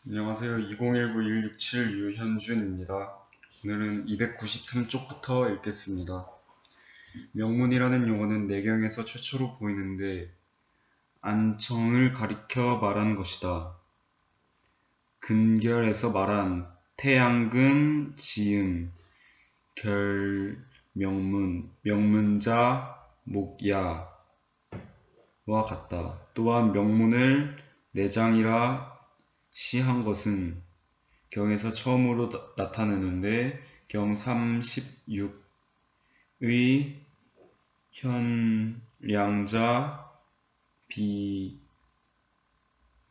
안녕하세요. 2019-167 유현준입니다. 오늘은 293쪽부터 읽겠습니다. 명문이라는 용어는 내경에서 최초로 보이는데 안청을 가리켜 말하는 것이다. 근결에서 말한 태양근, 지음, 결, 명문, 명문자, 목야와 같다. 또한 명문을 내장이라 시한 것은 경에서 처음으로 나타내는데 경 36의 현량자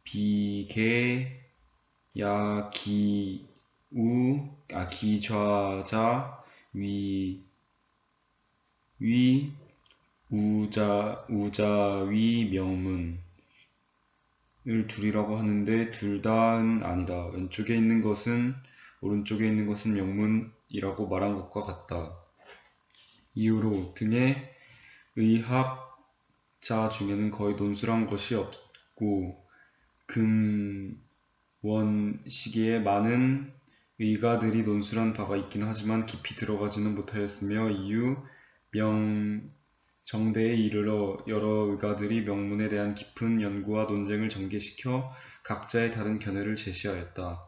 비계 기좌자 우자위 명문을 둘이라고 하는데 둘 다는 아니다. 왼쪽에 있는 것은 오른쪽에 있는 것은 명문이라고 말한 것과 같다. 이후로 등의 의학자 중에는 거의 논술한 것이 없고 금원 시기에 많은 의가들이 논술한 바가 있긴 하지만 깊이 들어가지는 못하였으며 이후 정대에 이르러 여러 의가들이 명문에 대한 깊은 연구와 논쟁을 전개시켜 각자의 다른 견해를 제시하였다.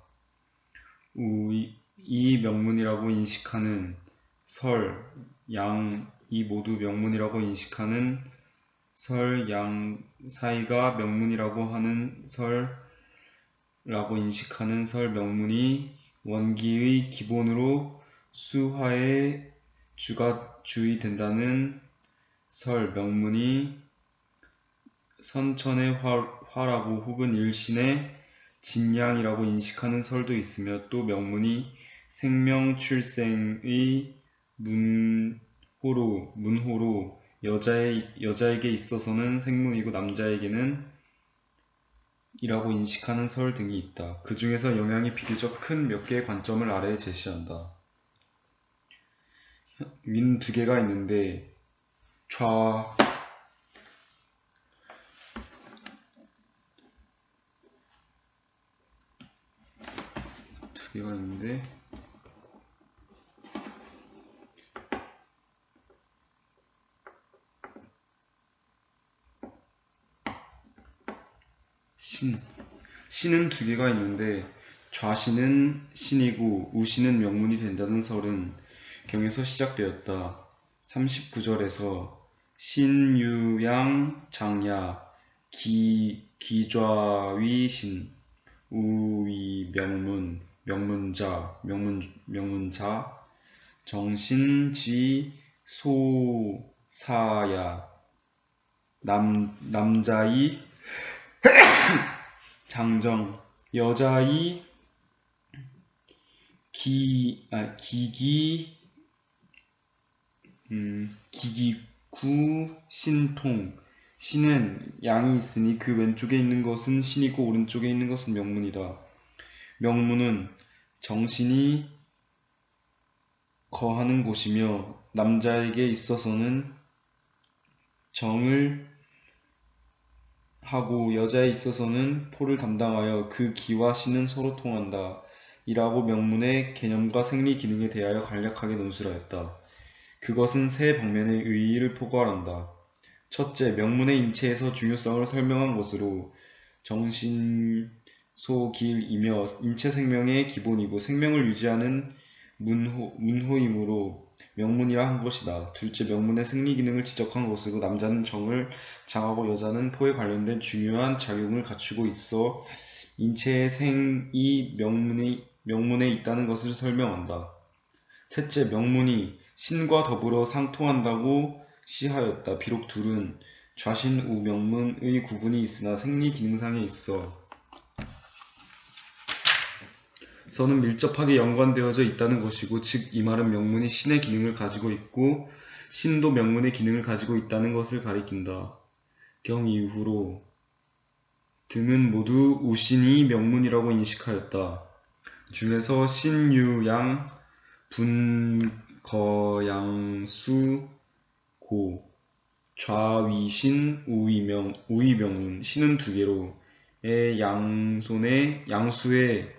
이 명문이라고 인식하는 설, 양, 이 모두 명문이라고 인식하는 설, 양 사이가 명문이라고 하는 설라고 인식하는 설 명문이 원기의 기본으로 수화의 주가 주의된다는 설 명문이 선천의 화라고 혹은 일신의 진양이라고 인식하는 설도 있으며 또 명문이 생명 출생의 문호로 여자에게 있어서는 생문이고 남자에게는 이라고 인식하는 설 등이 있다. 그 중에서 영향이 비교적 큰 몇 개의 관점을 아래에 제시한다. 윈 두 개가 있는데 두 개가 있는데 신은 두 개가 있는데 좌신은 신이고 우신은 명문이 된다는 설은 경에서 시작되었다. 39절에서 신유양 장야 기좌위 신 우위 명문자 정신지 소사야 남자이 장정 여자이 기기구 신통 신은 양이 있으니 그 왼쪽에 있는 것은 신이고 오른쪽에 있는 것은 명문이다. 명문은 정신이 거하는 곳이며 남자에게 있어서는 정을 하고 여자에 있어서는 포를 담당하여 그 기와 신은 서로 통한다. 이라고 명문의 개념과 생리 기능에 대하여 간략하게 논술하였다. 그것은 세 방면의 의의를 포괄한다. 첫째, 명문의 인체에서 중요성을 설명한 것으로 정신소길이며 인체 생명의 기본이고 생명을 유지하는 문호이므로 명문이라 한 것이다. 둘째, 명문의 생리 기능을 지적한 것으로 남자는 정을 장하고 여자는 포에 관련된 중요한 작용을 갖추고 있어 인체의 생이 명문에 있다는 것을 설명한다. 셋째, 명문이 신과 더불어 상통한다고 시하였다. 비록 둘은 좌신 우명문의 구분이 있으나 생리 기능상에 있어 서는 밀접하게 연관되어져 있다는 것이고 즉 이 말은 명문이 신의 기능을 가지고 있고 신도 명문의 기능을 가지고 있다는 것을 가리킨다. 경 이후로 등은 모두 우신이 명문이라고 인식하였다. 중에서 신유양 분거양수 고 좌위신 우위명문 신은 두 개로 양수의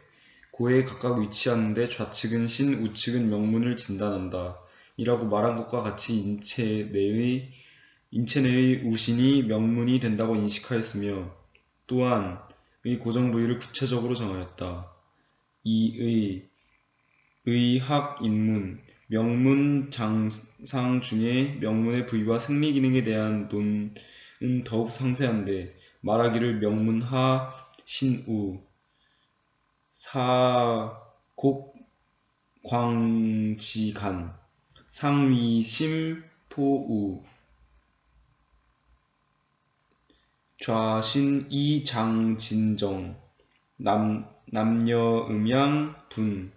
고에 각각 위치하는데 좌측은 신, 우측은 명문을 진단한다. 이라고 말한 것과 같이 인체 내의 우신이 명문이 된다고 인식하였으며 또한 의 고정 부위를 구체적으로 정하였다. 이의 의학 인문 명문 장상 중에 명문의 부위와 생리 기능에 대한 논은 더욱 상세한데 말하기를 명문하 신우 사곡광지간 상위심 포우 좌신이 장진정 남녀음양 분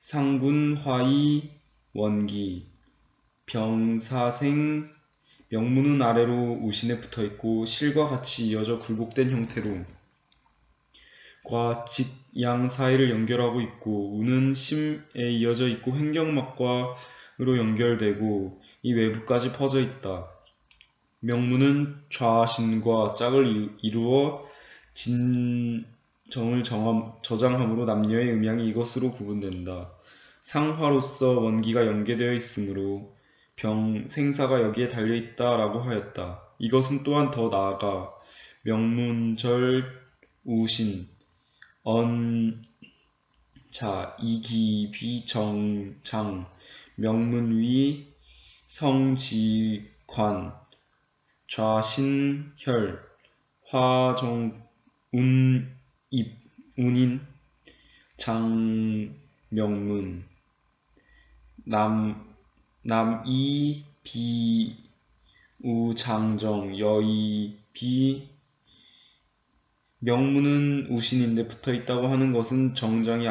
상군화의 원기 병사생 명문은 아래로 우신에 붙어있고 실과 같이 이어져 굴곡된 형태로 과, 직, 양 사이를 연결하고 있고 우는 심에 이어져 있고 횡격막과로 연결되고 이 외부까지 퍼져 있다. 명문은 좌신과 짝을 이루어 진정을 저장함으로 남녀의 음양이 이것으로 구분된다. 상화로서 원기가 연계되어 있으므로 병생사가 여기에 달려있다라고 하였다. 이것은 또한 더 나아가 명문절 우신 언자 이기비정장 명문위 성지관 좌신혈 화정운인 장명문 남이비우장정 여이비 명문은 우신인데 붙어있다고 하는 것은 정장이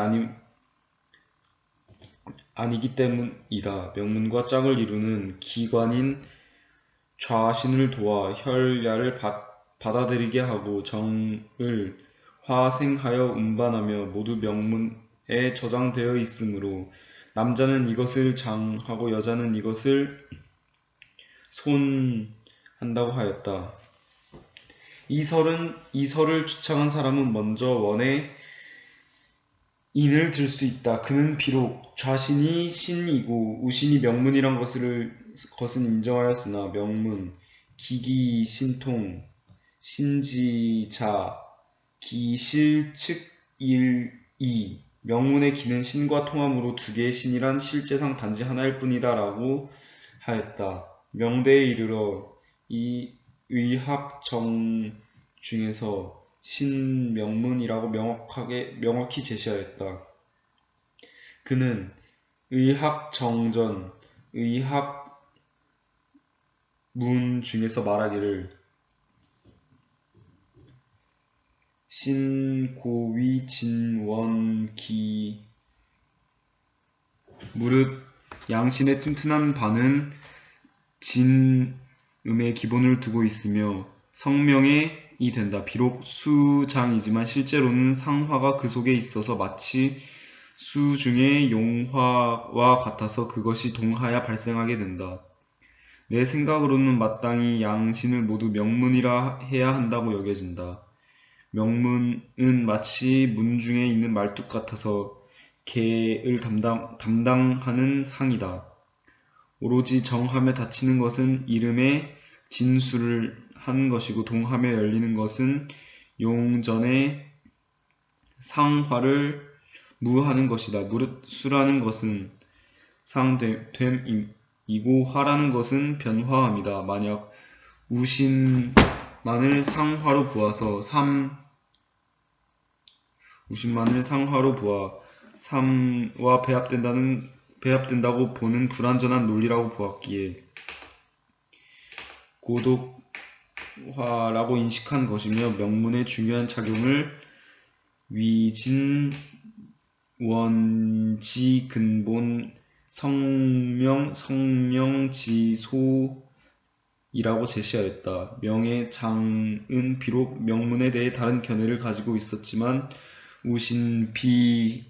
아니기 때문이다. 명문과 짝을 이루는 기관인 좌신을 도와 혈야를 받아들이게 하고 정을 화생하여 운반하며 모두 명문에 저장되어 있으므로 남자는 이것을 장하고 여자는 이것을 손한다고 하였다. 이 설을 주창한 사람은 먼저 원의 인을 들 수 있다. 그는 비록 좌신이 신이고 우신이 명문이란 것은 인정하였으나 명문, 기기, 신통, 신지자, 기실측일이 명문의 기는 신과 통함으로 두 개의 신이란 실제상 단지 하나일 뿐이다 라고 하였다. 명대에 이르러 이 의학정 중에서 신명문이라고 명확히 제시하였다. 그는 의학정전, 의학문 중에서 말하기를 신고위 진원기 무릇 양신의 튼튼한 바는 진음의 기본을 두고 있으며 성명이 된다. 비록 수장이지만 실제로는 상화가 그 속에 있어서 마치 수 중의 용화와 같아서 그것이 동하여 발생하게 된다. 내 생각으로는 마땅히 양신을 모두 명문이라 해야 한다고 여겨진다. 명문은 마치 문 중에 있는 말뚝 같아서 개를 담당하는 상이다. 오로지 정함에 닫히는 것은 이름에 진수를 하는 것이고 동함에 열리는 것은 용전의 상화를 무하는 것이다. 무릇 수라는 것은 상됨이고 화라는 것은 변화함이다. 만약 우신만을 상화로 보아 삼와 배합된다고 보는 불완전한 논리라고 보았기에 고독화라고 인식한 것이며 명문의 중요한 작용을 위진원지 근본 성명지소이라고 제시하였다. 명의 장은 비록 명문에 대해 다른 견해를 가지고 있었지만 우신비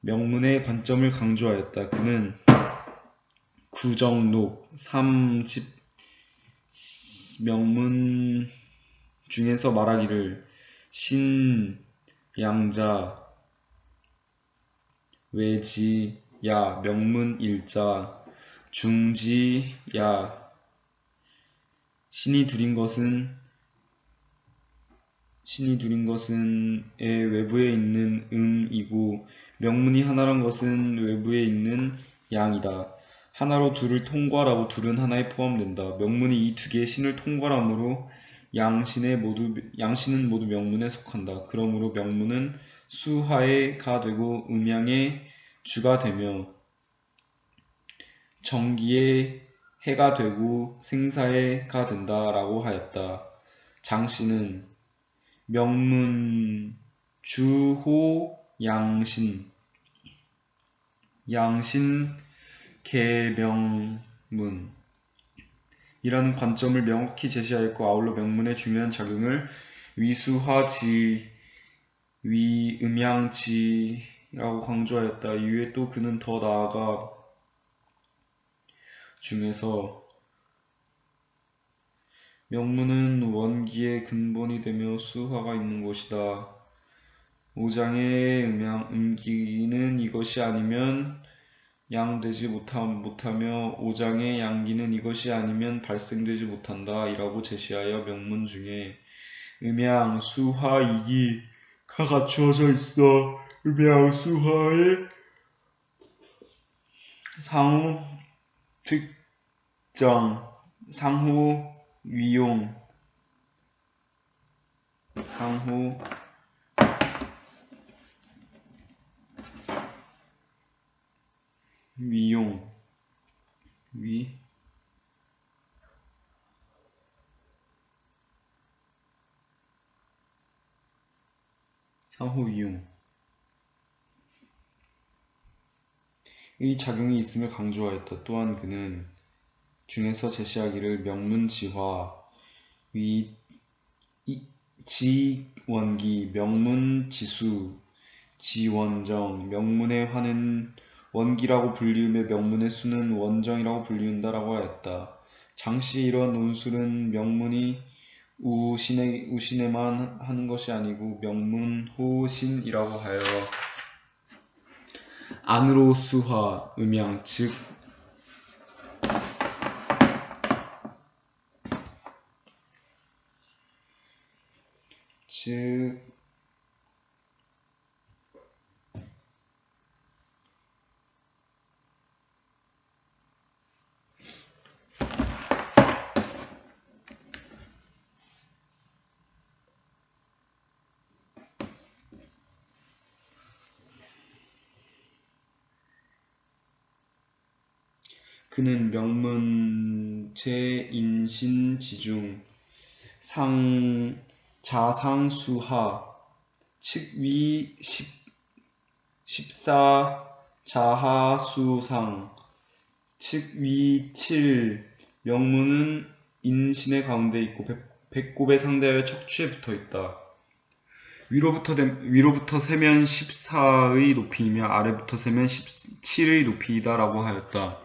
명문의 관점을 강조하였다. 그는 구정록 3집 명문 중에서 말하기를 신, 양자, 외지, 야, 명문, 일자, 중지, 야, 신이 둘인 것은 의 외부에 있는 이고 명문이 하나란 것은 외부에 있는 양이다. 하나로 둘을 통괄하고 둘은 하나에 포함된다. 명문이 이 두 개의 신을 통괄하므로 양신은 모두 명문에 속한다. 그러므로 명문은 수하의 가 되고 음양의 주가 되며 정기의 해가 되고 생사의 가 된다 라고 하였다. 장씨는 명문, 주호, 양신, 계명문 이라는 관점을 명확히 제시하였고 아울러 명문의 중요한 작용을 위수하지, 위음양지라고 강조하였다. 이후에 또 그는 더 나아가 중에서 명문은 원기의 근본이 되며 수화가 있는 곳이다. 오장의 음기는 이것이 아니면 양되지 못하며 오장의 양기는 이것이 아니면 발생되지 못한다. 이라고 제시하여 명문 중에 음양, 수화, 이기가 갖추어져 있어. 음양, 수화의 상호, 특정, 상호, 위용, 상호, 위용, 상호위용 의 작용이 있음을 강조하였다. 또한 그는 중에서 제시하기를 명문지화, 지원기, 명문지수, 지원정, 명문의 화는 원기라고 불리우며 명문의 수는 원정이라고 불리운다라고 하였다. 장씨 이러한 논술은 명문이 우신에만 하는 것이 아니고 명문호신이라고 하여 안으로 수화, 음양, 즉 그는 명문체인신지중 자상수하 칙위 십사자하수상 칙위 7 명문은 인신의 가운데 있고 배꼽에 상대하여 척추에 붙어있다. 위로부터 세면 14의 높이이며 아래부터 세면 17의 높이이다 라고 하였다.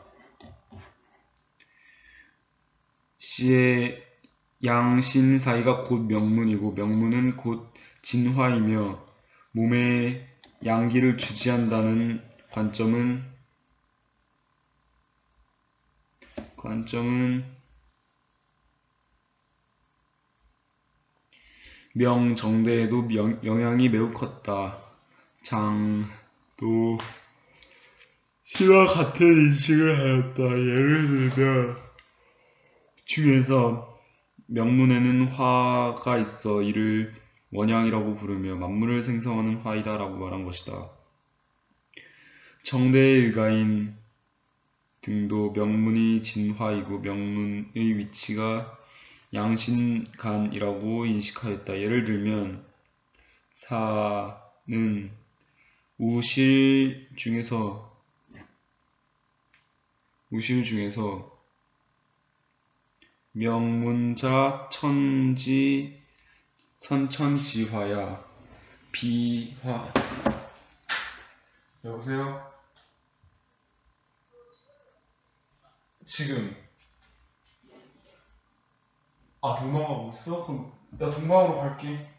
시의 양신 사이가 곧 명문이고 명문은 곧 진화이며 몸에 양기를 주지한다는 관점은 명정대에도 영향이 매우 컸다. 장도 시와 같은 인식을 하였다. 예를 들면 중에서 명문에는 화가 있어 이를 원양이라고 부르며 만물을 생성하는 화이다 라고 말한 것이다. 정대의 의가인 등도 명문이 진화이고 명문의 위치가 양신간이라고 인식하였다. 예를 들면 사는 우실 중에서 명문자 선천지화야 비화. 여보세요? 지금 동방하고 있어? 그럼 나 동방으로 갈게.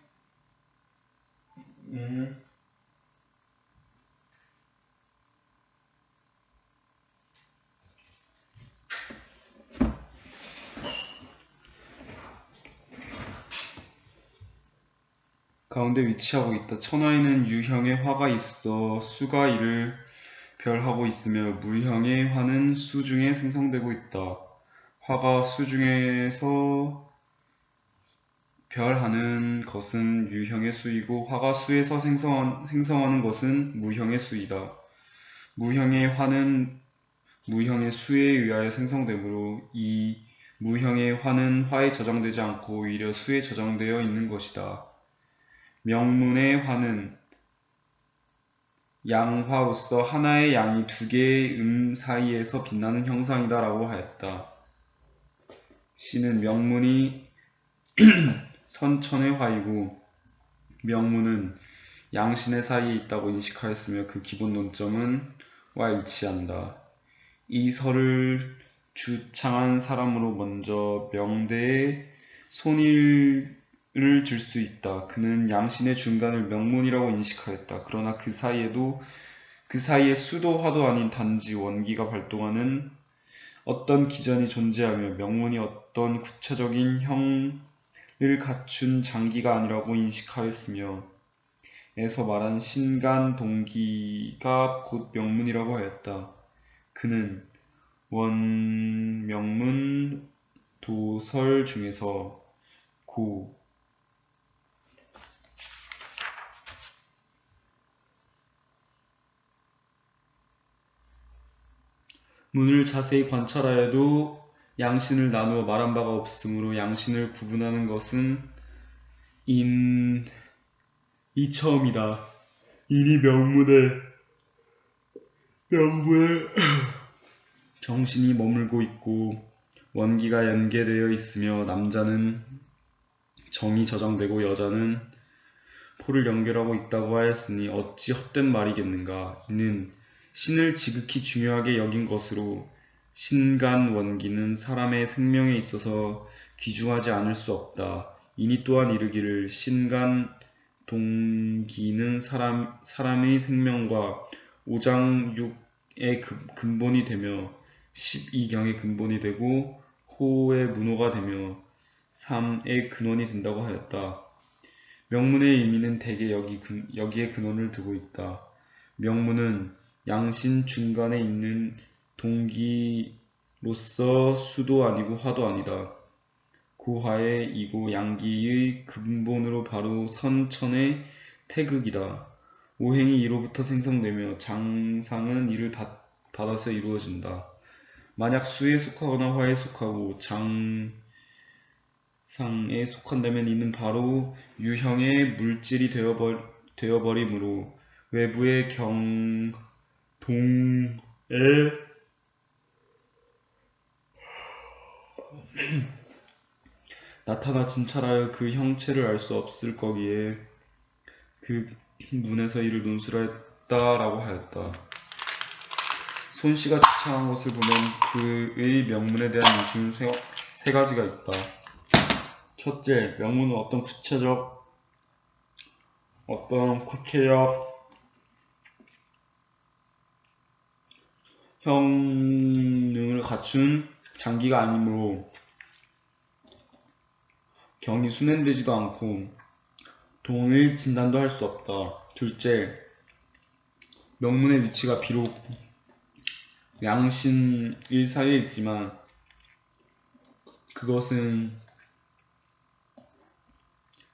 가운데 위치하고 있다. 천하에는 유형의 화가 있어 수가 이를 별하고 있으며 무형의 화는 수 중에 생성되고 있다. 화가 수 중에서 별하는 것은 유형의 수이고 화가 수에서 생성하는 것은 무형의 수이다. 무형의 화는 무형의 수에 의하여 생성되므로 이 무형의 화는 화에 저장되지 않고 오히려 수에 저장되어 있는 것이다. 명문의 화는 양화로서 하나의 양이 두 개의 사이에서 빛나는 형상이다 라고 하였다. 시는 명문이 선천의 화이고 명문은 양신의 사이에 있다고 인식하였으며 그 기본 논점은 와 일치한다. 이 설을 주창한 사람으로 먼저 명대에 손일을 줄 수 있다. 그는 양신의 중간을 명문이라고 인식하였다. 그러나 그 사이에 수도 화도 아닌 단지 원기가 발동하는 어떤 기전이 존재하며 명문이 어떤 구체적인 형을 갖춘 장기가 아니라고 인식하였으며 에서 말한 신간 동기가 곧 명문이라고 하였다. 그는 원명문 도설 중에서 고 문을 자세히 관찰하여도 양신을 나누어 말한 바가 없으므로 양신을 구분하는 것은 이 처음이다. 이니 명문에 정신이 머물고 있고 원기가 연계되어 있으며 남자는 정이 저장되고 여자는 포를 연결하고 있다고 하였으니 어찌 헛된 말이겠는가. 이는 신을 지극히 중요하게 여긴 것으로 신간 원기는 사람의 생명에 있어서 귀중하지 않을 수 없다. 이니 또한 이르기를 신간 동기는 사람의 생명과 5장 6의 근본이 되며 12경의 근본이 되고 호의 문호가 되며 3의 근원이 된다고 하였다. 명문의 의미는 대개 여기에 근원을 두고 있다. 명문은 양신 중간에 있는 동기로서 수도 아니고 화도 아니다. 고화의 이고 양기의 근본으로 바로 선천의 태극이다. 오행이 이로부터 생성되며 장상은 이를 받아서 이루어진다. 만약 수에 속하거나 화에 속하고 장상에 속한다면 이는 바로 유형의 물질이 되어버리므로 외부의 경동에 나타나 진찰하여 그 형체를 알 수 없을 거기에 그 문에서 이를 논술하였다라고 하였다. 손씨가 주창한 것을 보면 그의 명문에 대한 인식은 세 가지가 있다. 첫째, 명문은 어떤 구체적 형능을 갖춘 장기가 아니므로 경이 순행되지도 않고 동의 진단도 할 수 없다. 둘째, 명문의 위치가 비록 양신일 사이에 있지만 그것은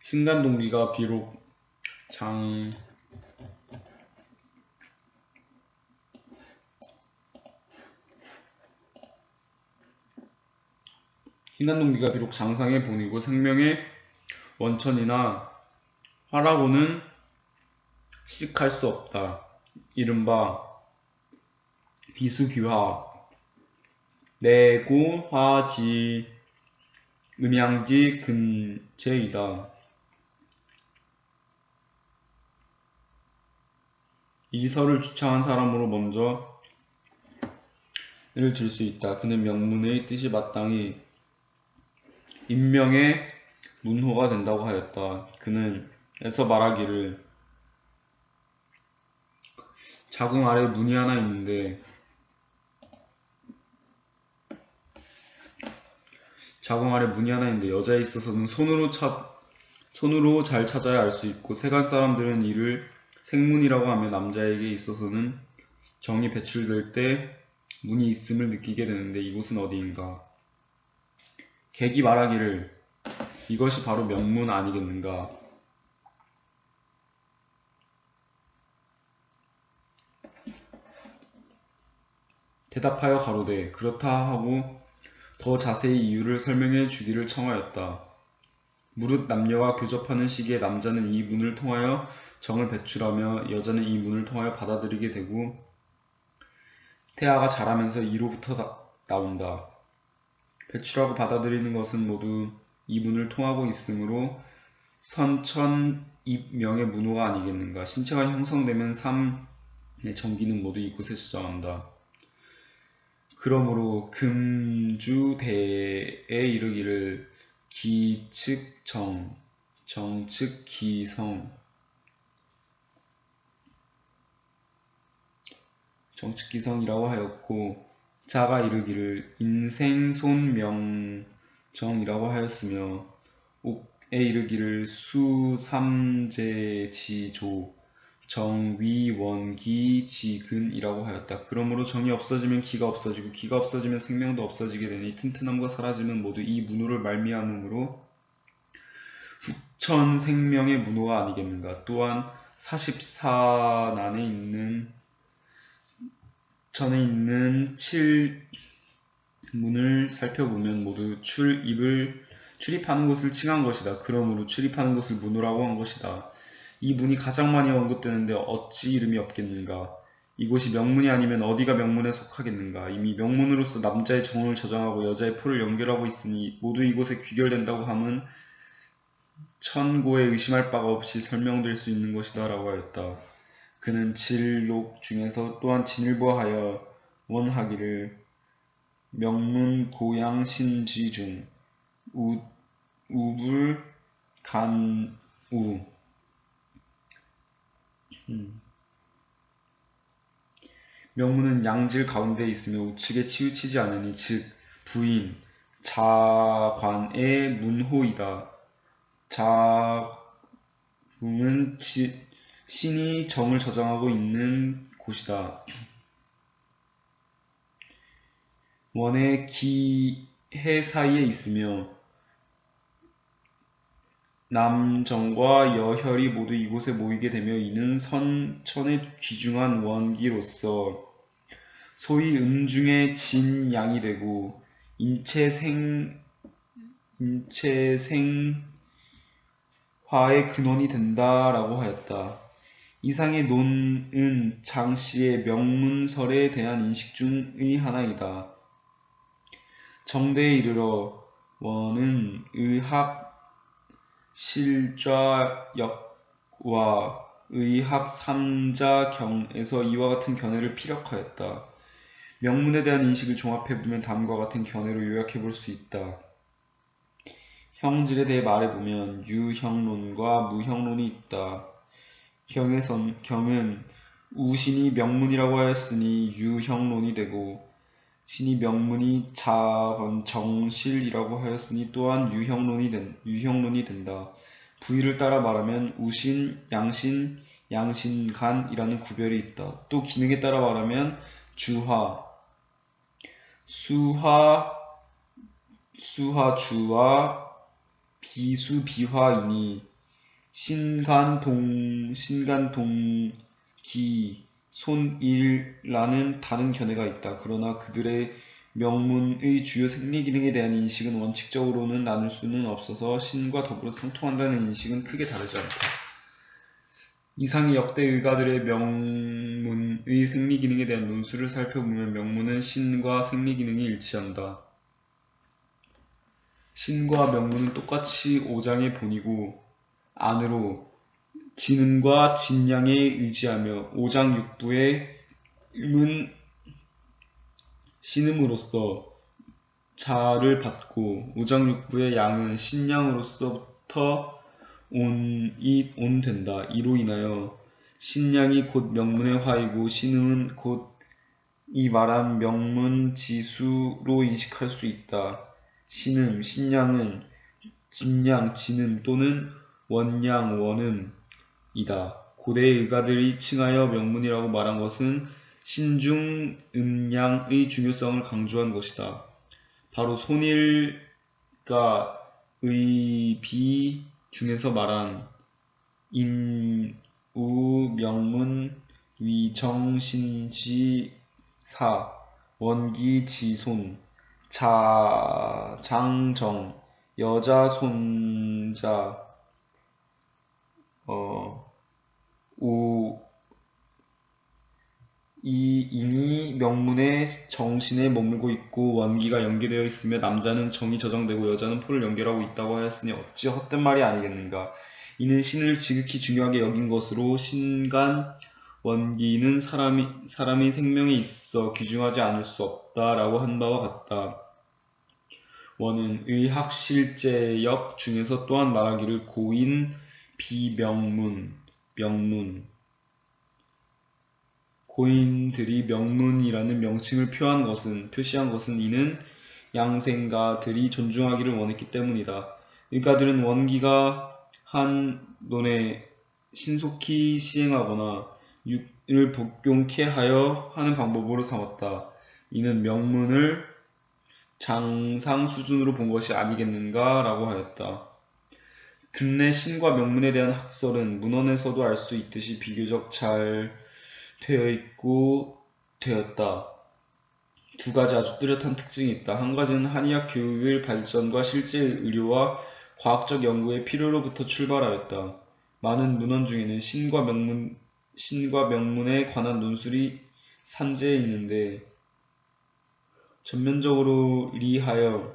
신간 동기가 비록 장상의 본이고 생명의 원천이나 화라고는 식할 수 없다. 이른바 비수비화, 내고화지, 음양지 근체이다. 이 설을 주창한 사람으로 먼저 를 들 수 있다. 그는 명문의 뜻이 마땅히 인명의 문호가 된다고 하였다. 그는 에서 말하기를 자궁 아래에 문이 하나 있는데 여자에 있어서는 손으로 잘 찾아야 알 수 있고 세간 사람들은 이를 생문이라고 하며 남자에게 있어서는 정이 배출될 때 문이 있음을 느끼게 되는데 이곳은 어디인가? 객이 말하기를 이것이 바로 명문 아니겠는가? 대답하여 가로되 그렇다 하고 더 자세히 이유를 설명해 주기를 청하였다. 무릇 남녀가 교접하는 시기에 남자는 이 문을 통하여 정을 배출하며 여자는 이 문을 통하여 받아들이게 되고 태아가 자라면서 이로부터 나온다. 배출하고 받아들이는 것은 모두 이 문을 통하고 있으므로 선천입명의 문호가 아니겠는가. 신체가 형성되면 삶의 전기는 모두 이곳에 저장한다. 그러므로 금주대에 이르기를 기 즉 정, 정 즉 기성, 정측기성이라고 하였고 자가 이르기를 인생손명정이라고 하였으며 옥에 이르기를 수삼재지조 정위원기지근이라고 하였다. 그러므로 정이 없어지면 기가 없어지고 기가 없어지면 생명도 없어지게 되니 튼튼함과 사라짐은 모두 이 문호를 말미암음으로 후천 생명의 문호가 아니겠는가. 또한 44난에 전에 있는 7문을 살펴보면 모두 출입하는 곳을 칭한 것이다. 그러므로 출입하는 곳을 문호라고 한 것이다. 이 문이 가장 많이 언급되는데 어찌 이름이 없겠는가? 이곳이 명문이 아니면 어디가 명문에 속하겠는가? 이미 명문으로서 남자의 정을 저장하고 여자의 포를 연결하고 있으니 모두 이곳에 귀결된다고 함은 천고에 의심할 바가 없이 설명될 수 있는 것이다 라고 하였다. 그는 진록 중에서 또한 진일보하여 원하기를 명문 고양 신지 중 우불 간우 명문은 양질 가운데 있으며 우측에 치우치지 않으니 즉 부인 자관의 문호이다. 자궁은 신이 정을 저장하고 있는 곳이다. 원의 기해 사이에 있으며 남정과 여혈이 모두 이곳에 모이게 되며 이는 선천의 귀중한 원기로서 소위 음중의 진양이 되고 인체생화의 근원이 된다라고 하였다. 이상의 논은 장씨의 명문설에 대한 인식 중의 하나이다. 정대에 이르러 원은 의학 실좌역과 의학 삼자경에서 이와 같은 견해를 피력하였다. 명문에 대한 인식을 종합해보면 다음과 같은 견해로 요약해볼 수 있다. 형질에 대해 말해보면 유형론과 무형론이 있다. 경은 우신이 명문이라고 하였으니 유형론이 되고 신이 명문이 정실이라고 하였으니 또한 유형론이 된다. 부위를 따라 말하면 우신, 양신, 양신간이라는 구별이 있다. 또 기능에 따라 말하면 주화, 수화주와 비수비화이니 신간동기, 손일라는 다른 견해가 있다. 그러나 그들의 명문의 주요 생리기능에 대한 인식은 원칙적으로는 나눌 수는 없어서 신과 더불어 상통한다는 인식은 크게 다르지 않다. 이상의 역대 의가들의 명문의 생리기능에 대한 논술을 살펴보면 명문은 신과 생리기능이 일치한다. 신과 명문은 똑같이 오장의 본이고 안으로 진음과 진양에 의지하며 오장육부의 음은 신음으로써 자를 받고 우정육부의 양은 신양으로서부터 온 된다. 이로 인하여 신양이 곧 명문의 화이고 신음은 곧 이 말한 명문 지수로 인식할 수 있다. 신음, 신양은 진양, 진음 또는 원양, 원음이다. 고대의 의가들이 칭하여 명문이라고 말한 것은 신중, 음양의 중요성을 강조한 것이다. 바로 손일가 의비 중에서 말한 인, 우, 명문, 위, 정, 신, 지, 사, 원기, 지손, 자, 장, 정, 여자, 손자, 우, 이 인이 명문의 정신에 머물고 있고 원기가 연계되어 있으며 남자는 정이 저장되고 여자는 포를 연결하고 있다고 하였으니 어찌 헛된 말이 아니겠는가. 이는 신을 지극히 중요하게 여긴 것으로 신간 원기는 사람의 생명에 있어 귀중하지 않을 수 없다라고 한 바와 같다. 원은 의학실제역 중에서 또한 말하기를 고인 비명문, 명문. 고인들이 명문이라는 명칭을 표시한 것은 이는 양생가들이 존중하기를 원했기 때문이다. 의가들은 원기가 한 논에 신속히 시행하거나 육을 복용케 하여 하는 방법으로 삼았다. 이는 명문을 장상 수준으로 본 것이 아니겠는가 라고 하였다. 근래 신과 명문에 대한 학설은 문헌에서도 알 수 있듯이 비교적 잘 되어 있고 되었다. 두 가지 아주 뚜렷한 특징이 있다. 한 가지는 한의학 교육의 발전과 실제 의료와 과학적 연구의 필요로부터 출발하였다. 많은 문헌 중에는 신과 명문에 관한 논술이 산재해 있는데 전면적으로 리하여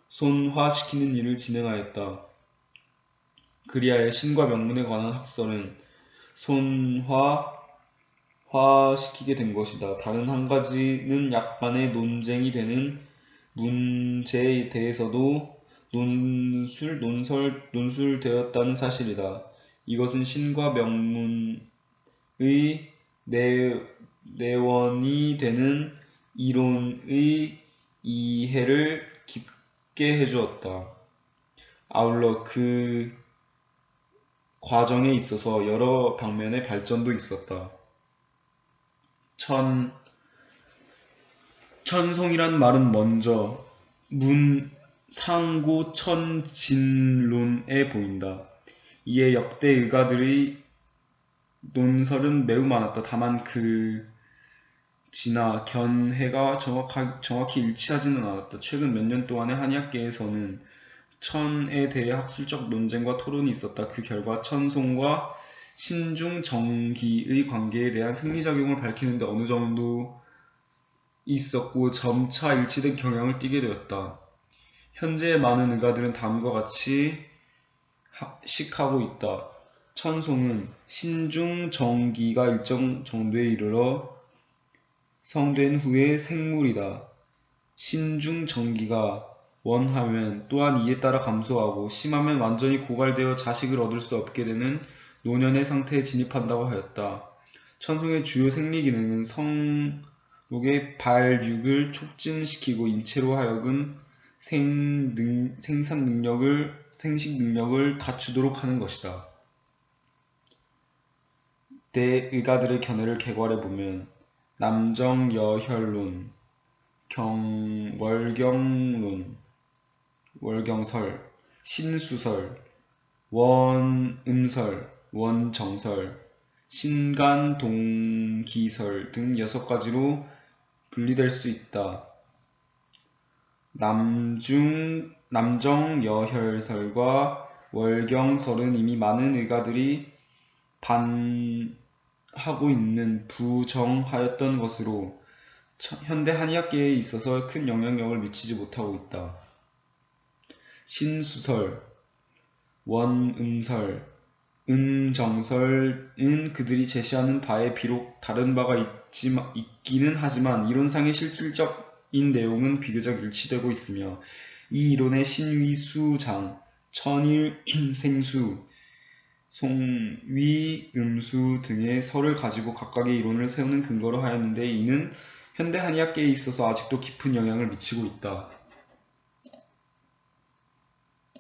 손화시키는 일을 진행하였다. 그리하여 신과 명문에 관한 학설은 손화시키게 된 것이다. 다른 한 가지는 약간의 논쟁이 되는 문제에 대해서도 논술되었다는 사실이다. 이것은 신과 명문의 내원이 되는 이론의 이해를 깊게 해주었다. 아울러 그 과정에 있어서 여러 방면의 발전도 있었다. 천송이란 말은 먼저 상고천진론에 보인다. 이에 역대 의가들의 논설은 매우 많았다. 다만 그 진화, 견해가 정확히 일치하지는 않았다. 최근 몇 년 동안의 한의학계에서는 천에 대해 학술적 논쟁과 토론이 있었다. 그 결과 천송과 신중정기의 관계에 대한 생리작용을 밝히는데 어느 정도 있었고 점차 일치된 경향을 띠게 되었다. 현재의 많은 의가들은 다음과 같이 식하고 있다. 천송은 신중정기가 일정 정도에 이르러 성된 후의 생물이다. 신중정기가 원하면 또한 이에 따라 감소하고 심하면 완전히 고갈되어 자식을 얻을 수 없게 되는 노년의 상태에 진입한다고 하였다. 천송의 주요 생리 기능은 성록의 발육을 촉진시키고 인체로 하여금 생식 능력을 갖추도록 하는 것이다. 대의가들의 견해를 개괄해보면 남정여혈론, 월경설, 신수설, 원음설, 원정설, 신간동기설 등 6가지로 분리될 수 있다. 남정여혈설과 월경설은 이미 많은 의가들이 반하고 있는 부정하였던 것으로 현대 한의학계에 있어서 큰 영향력을 미치지 못하고 있다. 신수설, 원음설, 음정설은 그들이 제시하는 바에 비록 다른 바가 있기는 하지만 이론상의 실질적 내용은 비교적 일치되고 있으며 이 이론의 신위수장, 천일생수, 송위음수 등의 설을 가지고 각각의 이론을 세우는 근거로 하였는데 이는 현대 한의학계에 있어서 아직도 깊은 영향을 미치고 있다.